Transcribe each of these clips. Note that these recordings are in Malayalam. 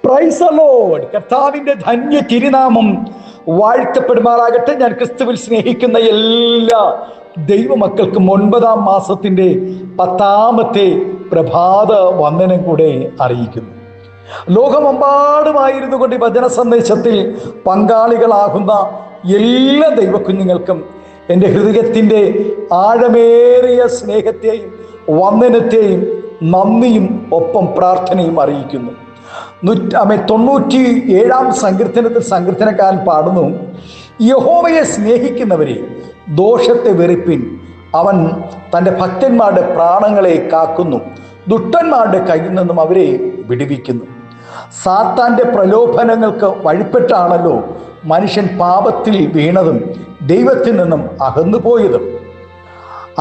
Praise the Lord. കർത്താവിന്റെ ധന്യ തിരുനാമം വാഴ്ത്തപ്പെടുമാറാകട്ടെ. ഞാൻ ക്രിസ്തുവിൽ സ്നേഹിക്കുന്ന എല്ലാ ദൈവമക്കൾക്കും 9-ാം മാസത്തിന്റെ 10-ാമത്തെ പ്രഭാത വന്ദനം കൂടെ അറിയിക്കുന്നു. ലോകമെമ്പാടുമായിരുന്നു കൊണ്ട് ഈ വചന സന്ദേശത്തിൽ പങ്കാളികളാകുന്ന എല്ലാ ദൈവകുഞ്ഞുങ്ങൾക്കും എൻ്റെ ഹൃദയത്തിൻ്റെ ആഴമേറിയ സ്നേഹത്തെയും വന്ദനത്തെയും നന്ദിയും ഒപ്പം പ്രാർത്ഥനയും അറിയിക്കുന്നു. 97-ാം സങ്കീർത്തനത്തിൽ സങ്കീർത്തനക്കാരൻ പാടുന്നു, യഹോവയെ സ്നേഹിക്കുന്നവരെ ദോഷത്തെ വെറുപ്പിൻ, അവൻ തൻ്റെ ഭക്തന്മാരുടെ പ്രാണങ്ങളെ കാക്കുന്നു, ദുഷ്ടന്മാരുടെ കയ്യിൽ നിന്നും അവരെ വിടുവിക്കുന്നു. സാത്താൻ്റെ പ്രലോഭനങ്ങൾക്ക് വഴിപ്പെട്ടാണല്ലോ മനുഷ്യൻ പാപത്തിൽ വീണതും ദൈവത്തിൽ നിന്നും അകന്നുപോയതും.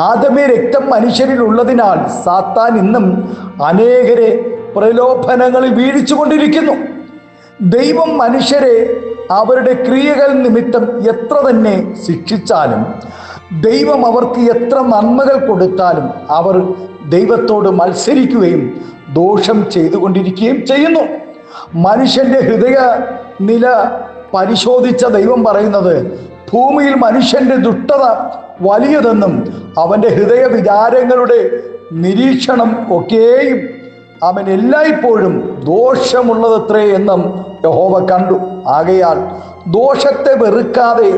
ആദമേ രക്തം മനുഷ്യരിൽ ഉള്ളതിനാൽ സാത്താൻ ഇന്നും അനേകരെ പ്രലോഭനങ്ങളിൽ വീഴിച്ചുകൊണ്ടിരിക്കുന്നു. ദൈവം മനുഷ്യരെ അവരുടെ ക്രിയകൾ നിമിത്തം എത്ര തന്നെ ശിക്ഷിച്ചാലും, ദൈവം അവർക്ക് എത്ര നന്മകൾ കൊടുത്താലും അവർ ദൈവത്തോട് മത്സരിക്കുകയും ദോഷം ചെയ്തുകൊണ്ടിരിക്കുകയും ചെയ്യുന്നു. മനുഷ്യന്റെ ഹൃദയ നില പരിശോധിച്ച ദൈവം പറയുന്നത്, ഭൂമിയിൽ മനുഷ്യന്റെ ദുഷ്ടത വലിയതെന്നും അവൻ്റെ ഹൃദയ വിചാരങ്ങളുടെ നിരീക്ഷണം ഒക്കെയും അവൻ എല്ലായ്പ്പോഴും ദോഷമുള്ളതത്രേ എന്നും യഹോവ കണ്ടു. ആകയാൽ ദോഷത്തെ വെറുക്കാതെ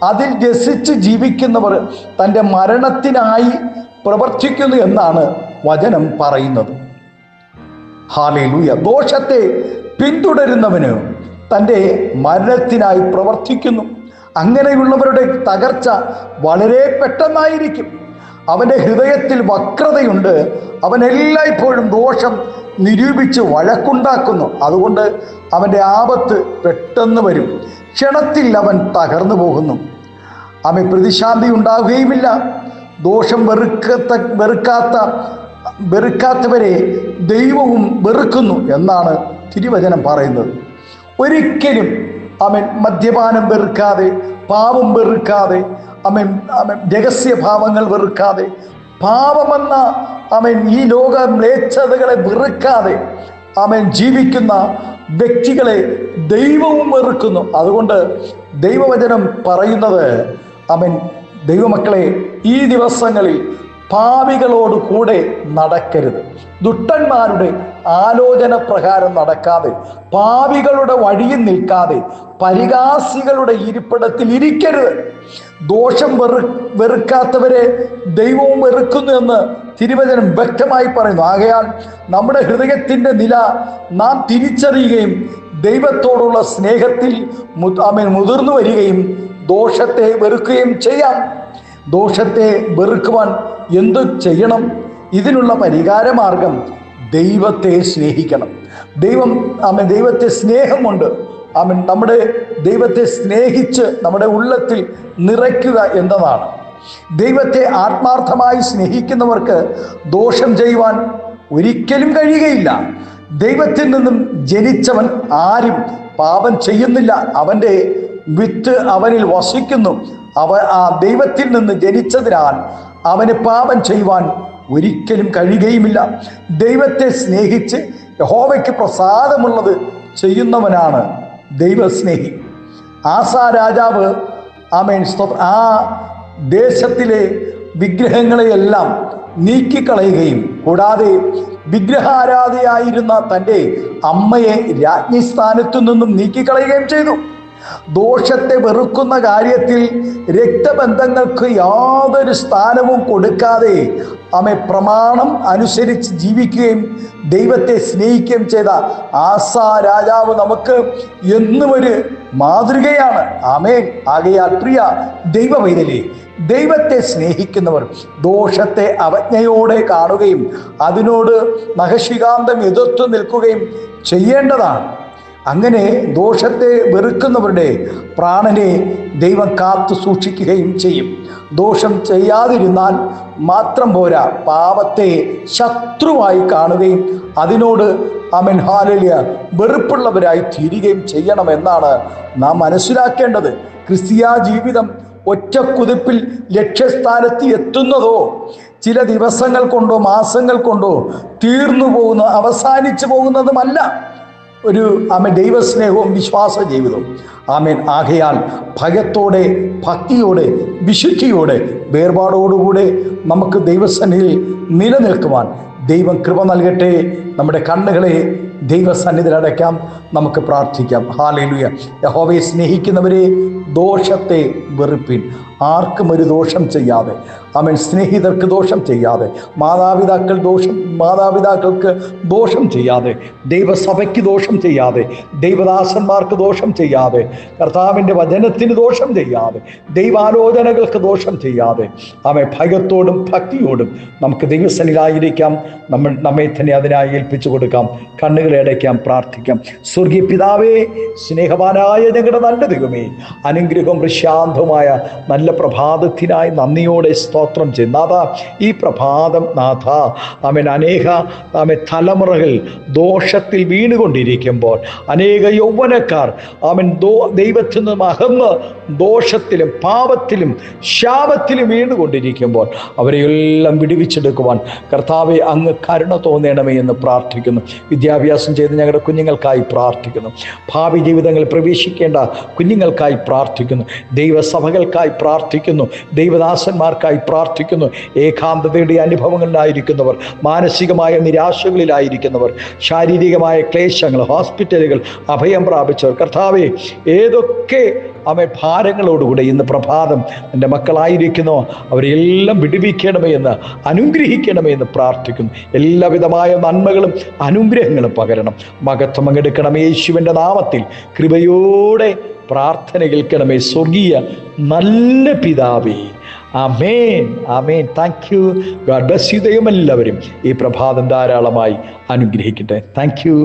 അതിൽ രസിച്ച് ജീവിക്കുന്നവർ തൻ്റെ മരണത്തിനായി പ്രവർത്തിക്കുന്നു എന്നാണ് വചനം പറയുന്നത്. ഹല്ലേലൂയ. ദോഷത്തെ പിന്തുടരുന്നവന് തൻ്റെ മരണത്തിനായി പ്രവർത്തിക്കുന്നു. അങ്ങനെയുള്ളവരുടെ തകർച്ച വളരെ പെട്ടെന്നായിരിക്കും. അവൻ്റെ ഹൃദയത്തിൽ വക്രതയുണ്ട്. അവൻ എല്ലായ്പ്പോഴും ദോഷം നിരൂപിച്ച് വഴക്കുണ്ടാക്കുന്നു. അതുകൊണ്ട് അവൻ്റെ ആപത്ത് പെട്ടെന്ന് വരും. ക്ഷണത്തിൽ അവൻ തകർന്നു പോകുന്നു. അവൻ പ്രതിശാന്തി ഉണ്ടാവുകയുമില്ല. ദോഷം വെറുക്കാത്തവരെ ദൈവവും വെറുക്കുന്നു എന്നാണ് തിരുവചനം പറയുന്നത്. ഒരിക്കലും അവൻ മദ്യപാനം വെറുക്കാതെ, പാപം വെറുക്കാതെ, അവൻ രഹസ്യഭാവങ്ങൾ വെറുക്കാതെ, പാപമെന്ന ഈ ലോക മ്ലേച്ഛതകളെ വെറുക്കാതെ അവൻ ജീവിക്കുന്ന വ്യക്തികളെ ദൈവവും വെറുക്കുന്നു. അതുകൊണ്ട് ദൈവവചനം പറയുന്നത്, ദൈവമക്കളെ, ഈ ദിവസങ്ങളിൽ പാപികളോട് കൂടെ നടക്കരുത്, ദുഷ്ടന്മാരുടെ ആലോചന പ്രകാരം നടക്കാതെ, പാപികളുടെ വഴിയിൽ നിൽക്കാതെ, പരിഹാസികളുടെ ഇരിപ്പിടത്തിൽ ഇരിക്കരുത്. ദോഷം വെറുക്കാത്തവരെ ദൈവവും വെറുക്കുന്നു എന്ന് തിരുവചനം വ്യക്തമായി പറയുന്നു. ആകയാൽ നമ്മുടെ ഹൃദയത്തിൻ്റെ നില നാം തിരിച്ചറിയുകയും ദൈവത്തോടുള്ള സ്നേഹത്തിൽ മുതിർന്നു വരികയും ദോഷത്തെ വെറുക്കുകയും ചെയ്യാം. ദോഷത്തെ വെറുക്കുവാൻ എന്തു ചെയ്യണം? ഇതിനുള്ള പരിഹാരമാർഗം ദൈവത്തെ സ്നേഹിക്കണം. ദൈവത്തെ സ്നേഹം കൊണ്ട് നമ്മുടെ ദൈവത്തെ സ്നേഹിച്ച് നമ്മുടെ ഉള്ളത്തിൽ നിറയ്ക്കുക എന്നതാണ്. ദൈവത്തെ ആത്മാർത്ഥമായി സ്നേഹിക്കുന്നവർക്ക് ദോഷം ചെയ്യുവാൻ ഒരിക്കലും കഴിയുകയില്ല. ദൈവത്തിൽ നിന്നും ജനിച്ചവൻ ആരും പാപം ചെയ്യുന്നില്ല. അവൻ്റെ വിത്ത് അവനിൽ വസിക്കുന്നു. ആ ദൈവത്തിൽ നിന്ന് ജനിച്ചതിനാൽ അവന് പാപം ചെയ്യുവാൻ ഒരിക്കലും കഴിയുകയുമില്ല. ദൈവത്തെ സ്നേഹിച്ച് യഹോവയ്ക്ക് പ്രസാദമുള്ളത് ചെയ്യുന്നവനാണ് ദൈവസ്നേഹി. ആസാ രാജാവ് ആ ദേശത്തിലെ വിഗ്രഹങ്ങളെയെല്ലാം നീക്കിക്കളയുകയും കൂടാതെ വിഗ്രഹാരാധിയായിരുന്ന തൻ്റെ അമ്മയെ രാജ്ഞി സ്ഥാനത്തു നിന്നും നീക്കിക്കളയുകയും ചെയ്തു. ദോഷത്തെ വെറുക്കുന്ന കാര്യത്തിൽ രക്തബന്ധങ്ങൾക്ക് യാതൊരു സ്ഥാനവും കൊടുക്കാതെ പ്രമാണം അനുസരിച്ച് ജീവിക്കുകയും ദൈവത്തെ സ്നേഹിക്കുകയും ചെയ്ത ആസാ രാജാവ് നമുക്ക് എന്നും ഒരു മാതൃകയാണ്. ആമേൻ. ആകയാൽ പ്രിയ ദൈവവൈതലേ, ദൈവത്തെ സ്നേഹിക്കുന്നവർ ദോഷത്തെ അവജ്ഞയോടെ കാണുകയും അതിനോട് നഖശികാന്തം എതിർത്തു നിൽക്കുകയും ചെയ്യേണ്ടതാണ്. അങ്ങനെ ദോഷത്തെ വെറുക്കുന്നവരുടെ പ്രാണനെ ദൈവം കാത്തു സൂക്ഷിക്കുകയും ചെയ്യും. ദോഷം ചെയ്യാതിരുന്നാൽ മാത്രം പോരാ, പാപത്തെ ശത്രുവായി കാണുകയും അതിനോട് ഹല്ലേലൂയ വെറുപ്പുള്ളവരായി തീരുകയും ചെയ്യണമെന്നാണ് നാം മനസ്സിലാക്കേണ്ടത്. ക്രിസ്തീയ ജീവിതം ഒറ്റ കുതിപ്പിൽ ലക്ഷ്യസ്ഥാനത്ത് എത്തുന്നതോ ചില ദിവസങ്ങൾ കൊണ്ടോ മാസങ്ങൾ കൊണ്ടോ തീർന്നു പോകുന്ന അവസാനിച്ചു പോകുന്നതുമല്ല. ഒരു ദൈവസ്നേഹവും വിശ്വാസ ജീവിതവും. ആമേൻ. ആകയാൽ ഭയത്തോടെ, ഭക്തിയോടെ, വിശുദ്ധിയോടെ, വേർപാടോടുകൂടെ നമുക്ക് ദൈവസന്നിധിയിൽ നിലനിൽക്കുവാൻ ദൈവം കൃപ നൽകട്ടെ. നമ്മുടെ കണ്ണുകളെ ദൈവസന്നിധിയിൽ അടയ്ക്കാം, നമുക്ക് പ്രാർത്ഥിക്കാം. ഹല്ലേലൂയ. യഹോവയെ സ്നേഹിക്കുന്നവരെ, ദോഷത്തെ വെറുപ്പിൻ. ആർക്കും ഒരു ദോഷം ചെയ്യാതെ, സ്നേഹിതർക്ക് ദോഷം ചെയ്യാതെ, മാതാപിതാക്കൾക്ക് ദോഷം ചെയ്യാതെ, ദൈവസഭയ്ക്ക് ദോഷം ചെയ്യാതെ, ദൈവദാസന്മാർക്ക് ദോഷം ചെയ്യാതെ, കർത്താവിൻ്റെ വചനത്തിന് ദോഷം ചെയ്യാതെ, ദൈവാലോചനകൾക്ക് ദോഷം ചെയ്യാതെ, ഭയത്തോടും ഭക്തിയോടും നമുക്ക് ദൈവസന്നിധിയിലായിരിക്കാം. നമ്മെ തന്നെ അതിനായി ഏൽപ്പിച്ചു കൊടുക്കാം. കണ്ണുകളെ അടയ്ക്കാം, പ്രാർത്ഥിക്കാം. സ്വർഗീയ പിതാവേ, സ്നേഹവാനായ ഞങ്ങളുടെ നല്ല ദൈവമേ, അനുഗ്രഹവും പ്രശാന്തവുമായ നല്ല പ്രഭാതത്തിനായി നന്ദിയോടെ സ്തോത്രം ചെയ്യും നാഥ. ഈ പ്രഭാതം നാഥ അനേക തലമുറകൾ ദോഷത്തിൽ വീണുകൊണ്ടിരിക്കുമ്പോൾ, അനേക യൗവനക്കാർ ദൈവത്തിൽ നിന്നും അകന്ന് ദോഷത്തിലും പാപത്തിലും ശാപത്തിലും വീണുകൊണ്ടിരിക്കുമ്പോൾ അവരെയെല്ലാം വിടുവിച്ചെടുക്കുവാൻ കർത്താവെ അങ്ങ് കരുണ തോന്നണമേ എന്ന് പ്രാർത്ഥിക്കുന്നു. വിദ്യാഭ്യാസം ചെയ്ത് ഞങ്ങളുടെ കുഞ്ഞുങ്ങൾക്കായി പ്രാർത്ഥിക്കുന്നു. ഭാവി ജീവിതങ്ങളിൽ പ്രവേശിക്കേണ്ട കുഞ്ഞുങ്ങൾക്കായി പ്രാർത്ഥിക്കുന്നു. ദൈവസഭകൾക്കായി പ്രാർത്ഥിക്കുന്നു. ദൈവദാസന്മാർക്കായി പ്രാർത്ഥിക്കുന്നു. ഏകാന്തതയുടെ അനുഭവങ്ങളിലായിരിക്കുന്നവർ, മാനസികമായ നിരാശകളിലായിരിക്കുന്നവർ, ശാരീരികമായ ക്ലേശങ്ങൾ, ഹോസ്പിറ്റലുകൾ, അഭയം പ്രാപിച്ചവർ, കർത്താവെ ഏതൊക്കെ ഭാരങ്ങളോടുകൂടെ ഇന്ന് പ്രഭാതം എൻ്റെ മക്കളായിരിക്കുന്നോ അവരെല്ലാം വിടുവിക്കണമേ എന്ന്, അനുഗ്രഹിക്കണമേ എന്ന് പ്രാർത്ഥിക്കുന്നു. എല്ലാവിധമായ നന്മകളും അനുഗ്രഹങ്ങളും പകരണം. മഹത്വം പങ്കെടുക്കണമേ യേശുവിൻ്റെ നാമത്തിൽ. കൃപയോടെ പ്രാർത്ഥന കേൾക്കണമേ സ്വർഗീയ നല്ല പിതാവേ. Amen, amen. Thank you. God bless you. ദൈവം എല്ലാവരും ഈ പ്രഭാതം ധാരാളമായി അനുഗ്രഹിക്കട്ടെ. Thank U.